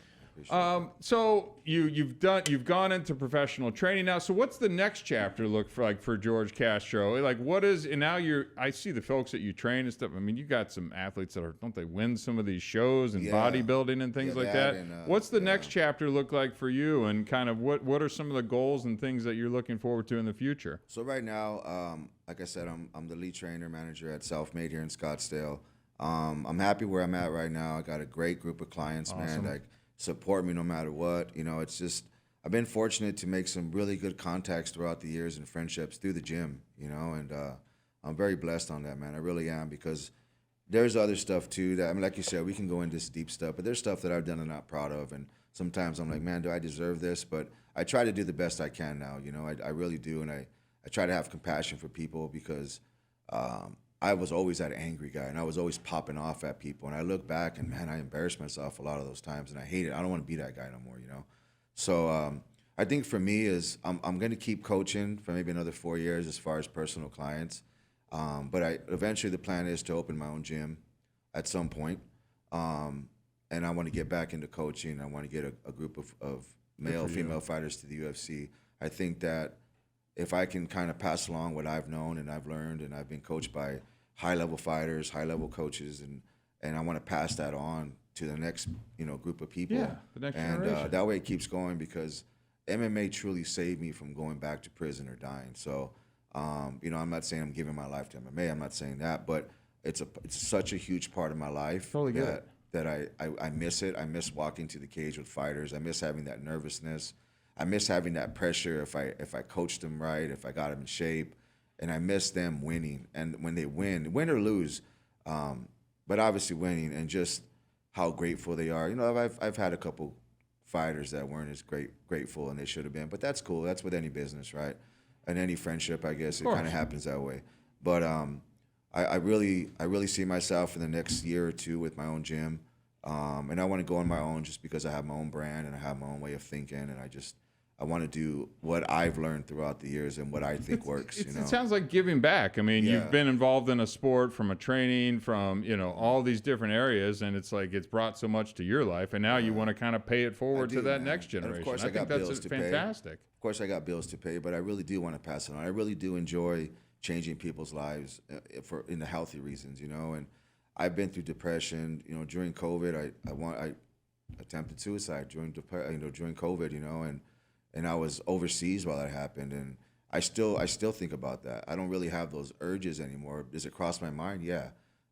So you've gone into professional training now. So what's the next chapter look for George Castro? Like, what is, and now I see the folks that you train and stuff. I mean, you got some athletes that don't they win some of these shows and bodybuilding and things like that? And, what's the next chapter look like for you, and kind of what are some of the goals and things that you're looking forward to in the future? So right now, like I said, I'm the lead trainer manager at Self-Made here in Scottsdale. I'm happy where I'm at right now. I got a great group of clients, man. Like, support me no matter what. It's just, I've been fortunate to make some really good contacts throughout the years and friendships through the gym, and I'm very blessed on that, man. I really am, because there's other stuff too that, I mean, like you said, we can go into this deep stuff, but there's stuff that I've done I'm not proud of, and sometimes I'm like, man, do I deserve this? But I try to do the best I can now, I really do, and I try to have compassion for people, because I was always that angry guy, and I was always popping off at people. And I look back, and man, I embarrassed myself a lot of those times, and I hate it. I don't want to be that guy no more, So I think for me is I'm going to keep coaching for maybe another 4 years as far as personal clients. But eventually the plan is to open my own gym at some point. And I want to get back into coaching. I want to get a group of male, female fighters to the UFC. I think that if I can kind of pass along what I've known and I've learned, and I've been coached by high-level fighters, high-level coaches, and I want to pass that on to the next, group of people. Yeah, the next generation. And that way it keeps going, because MMA truly saved me from going back to prison or dying. So, I'm not saying I'm giving my life to MMA. I'm not saying that, but it's such a huge part of my life that I miss it. I miss walking to the cage with fighters. I miss having that nervousness. I miss having that pressure if I coached them right, if I got them in shape. And I miss them winning, and when they win or lose, but obviously winning, and just how grateful they are. I've had a couple fighters that weren't as grateful, and they should have been, but that's cool. That's with any business, right? And any friendship, I guess it kind of happens that way. But I really see myself in the next year or two with my own gym, and I want to go on my own, just because I have my own brand and I have my own way of thinking, and I want to do what I've learned throughout the years and what I think works. It sounds like giving back. I mean, you've been involved in a sport, from a training, from all these different areas, and it's like it's brought so much to your life, and now you want to kind of pay it forward to that next generation. And of course, I think that's fantastic. Of course, I got bills to pay, but I really do want to pass it on. I really do enjoy changing people's lives in the healthy reasons, And I've been through depression. During COVID, attempted suicide during during COVID, and I was overseas while that happened, and I still think about that. I don't really have those urges anymore. Does it cross my mind? Yeah.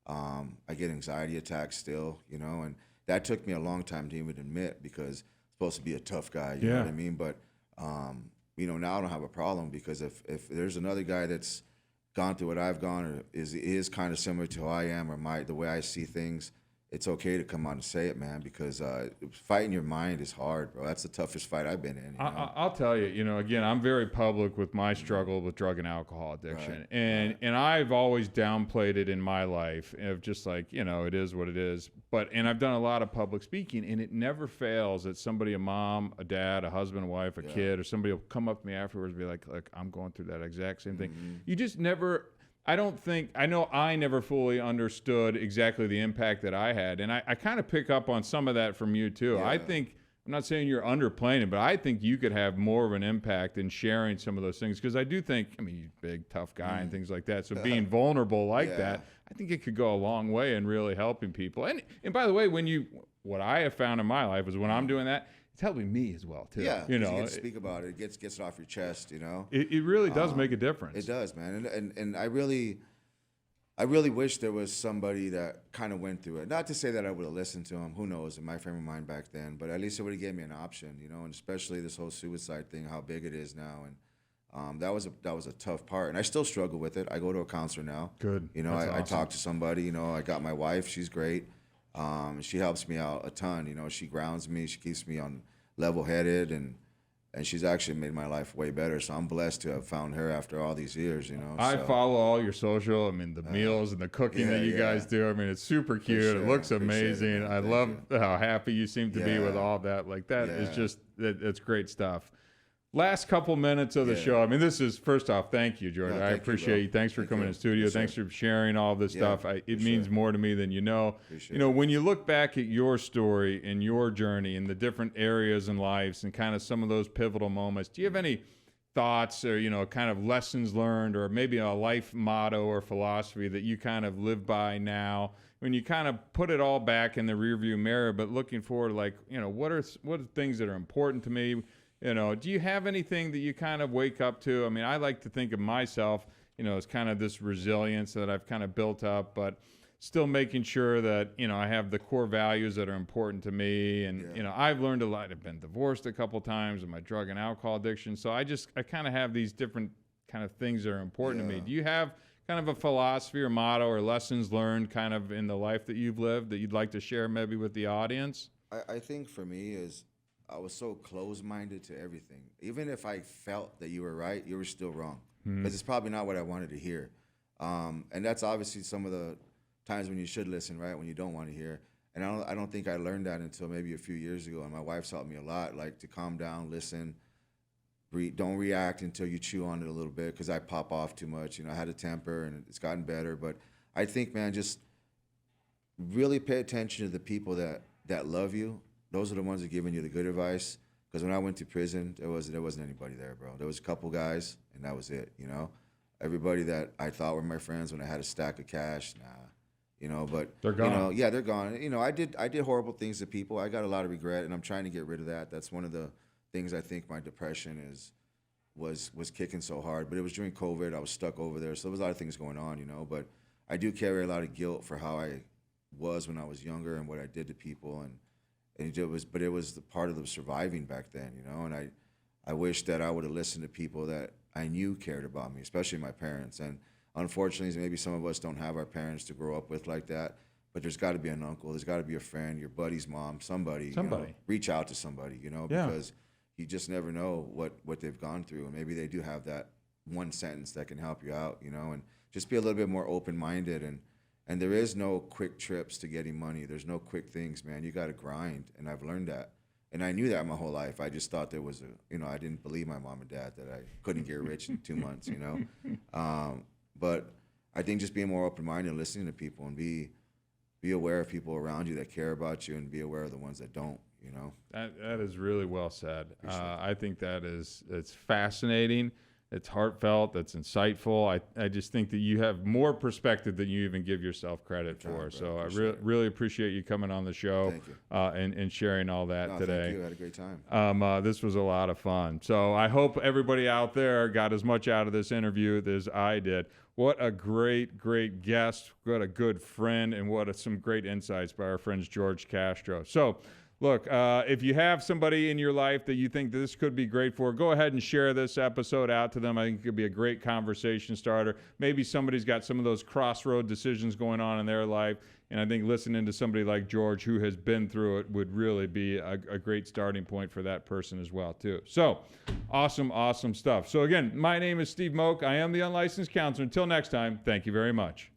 I get anxiety attacks still, and that took me a long time to even admit because I'm supposed to be a tough guy, you know what I mean? But now I don't have a problem because if there's another guy that's gone through what I've gone or is kind of similar to who I am or the way I see things, it's okay to come out and say it, man, because fighting your mind is hard, bro. That's the toughest fight I've been in. I'll tell you, again, I'm very public with my struggle with drug and alcohol addiction. Right. And I've always downplayed it in my life of just like, it is what it is. And I've done a lot of public speaking, and it never fails that somebody, a mom, a dad, a husband, a wife, a kid, or somebody will come up to me afterwards and be like, I'm going through that exact same thing. You just never... I know I never fully understood exactly the impact that I had. And I kind of pick up on some of that from you too. Yeah. I'm not saying you're underplaying it, but I think you could have more of an impact in sharing some of those things. Because I do think, you're a big, tough guy and things like that. So being vulnerable like that, I think it could go a long way in really helping people. And by the way, what I have found in my life is when I'm doing that, it's helping me as well too. Yeah, you get to speak about it. It gets it off your chest. It really does make a difference. It does, man. And I really wish there was somebody that kind of went through it. Not to say that I would have listened to him. Who knows? In my frame of mind back then, but at least it would have gave me an option. And especially this whole suicide thing, how big it is now, and that was a tough part. And I still struggle with it. I go to a counselor now. Good. I awesome. talk to somebody. I got my wife. She's great. She helps me out a ton. She grounds me. She keeps me on level-headed, and she's actually made my life way better. So I'm blessed to have found her after all these years. I follow all your social. the meals and the cooking that you guys do. It's super cute. Sure. It looks amazing. I love how happy you seem to be with all that. Like that is just it's great stuff. Last couple minutes of the show. This is, first off, thank you, George. I appreciate you. Thanks for coming in the studio. Thanks for sharing all this stuff. It means more to me than you know. When you look back at your story and your journey and the different areas in lives and kind of some of those pivotal moments, do you have any thoughts or, kind of lessons learned or maybe a life motto or philosophy that you kind of live by now when you kind of put it all back in the rearview mirror, but looking forward, like, what are things that are important to me? Do you have anything that you kind of wake up to? I like to think of myself, as kind of this resilience that I've kind of built up, but still making sure that, I have the core values that are important to me. And, I've learned a lot. I've been divorced a couple times with my drug and alcohol addiction. So I kind of have these different kind of things that are important to me. Do you have kind of a philosophy or motto or lessons learned kind of in the life that you've lived that you'd like to share maybe with the audience? I think for me is, I was so close-minded to everything. Even if I felt that you were right, you were still wrong. Because it's probably not what I wanted to hear. And that's obviously some of the times when you should listen, right, when you don't want to hear. And I don't think I learned that until maybe a few years ago. And my wife's taught me a lot, like to calm down, listen, don't react until you chew on it a little bit because I pop off too much. I had a temper, and it's gotten better. But I think, man, just really pay attention to the people that love you. Those are the ones that are giving you the good advice. Because when I went to prison, there wasn't anybody there, bro. There was a couple guys, and that was it. Everybody that I thought were my friends when I had a stack of cash, nah. But they're gone. They're gone. I did horrible things to people. I got a lot of regret, and I'm trying to get rid of that. That's one of the things I think my depression was kicking so hard. But it was during COVID. I was stuck over there, so there was a lot of things going on, But I do carry a lot of guilt for how I was when I was younger and what I did to people, and it was the part of the surviving back then, and I wish that I would have listened to people that I knew cared about me, especially my parents. And unfortunately, maybe some of us don't have our parents to grow up with like that, but there's got to be an uncle, there's got to be a friend, your buddy's mom, somebody. Reach out to somebody, because you just never know what they've gone through, and maybe they do have that one sentence that can help you out, and just be a little bit more open-minded. And there is no quick trips to getting money. There's no quick things, man. You got to grind, and I've learned that. And I knew that my whole life. I just thought there was I didn't believe my mom and dad that I couldn't get rich in 2 months, But I think just being more open-minded and listening to people and be aware of people around you that care about you and be aware of the ones that don't, That is really well said. I think it's fascinating It's heartfelt. That's insightful. I just think that you have more perspective than you even give yourself credit for. So I really appreciate you coming on the show. Thank you. And sharing all that today. Thank you. I had a great time. This was a lot of fun. So I hope everybody out there got as much out of this interview as I did. What a great guest. What a good friend, and some great insights by our friends George Castro. So look, if you have somebody in your life that you think this could be great for, go ahead and share this episode out to them. I think it could be a great conversation starter. Maybe somebody's got some of those crossroad decisions going on in their life, and I think listening to somebody like George who has been through it would really be a great starting point for that person as well, too. So awesome stuff. So again, my name is Steve Moak. I am the Unlicensed Counselor. Until next time, thank you very much.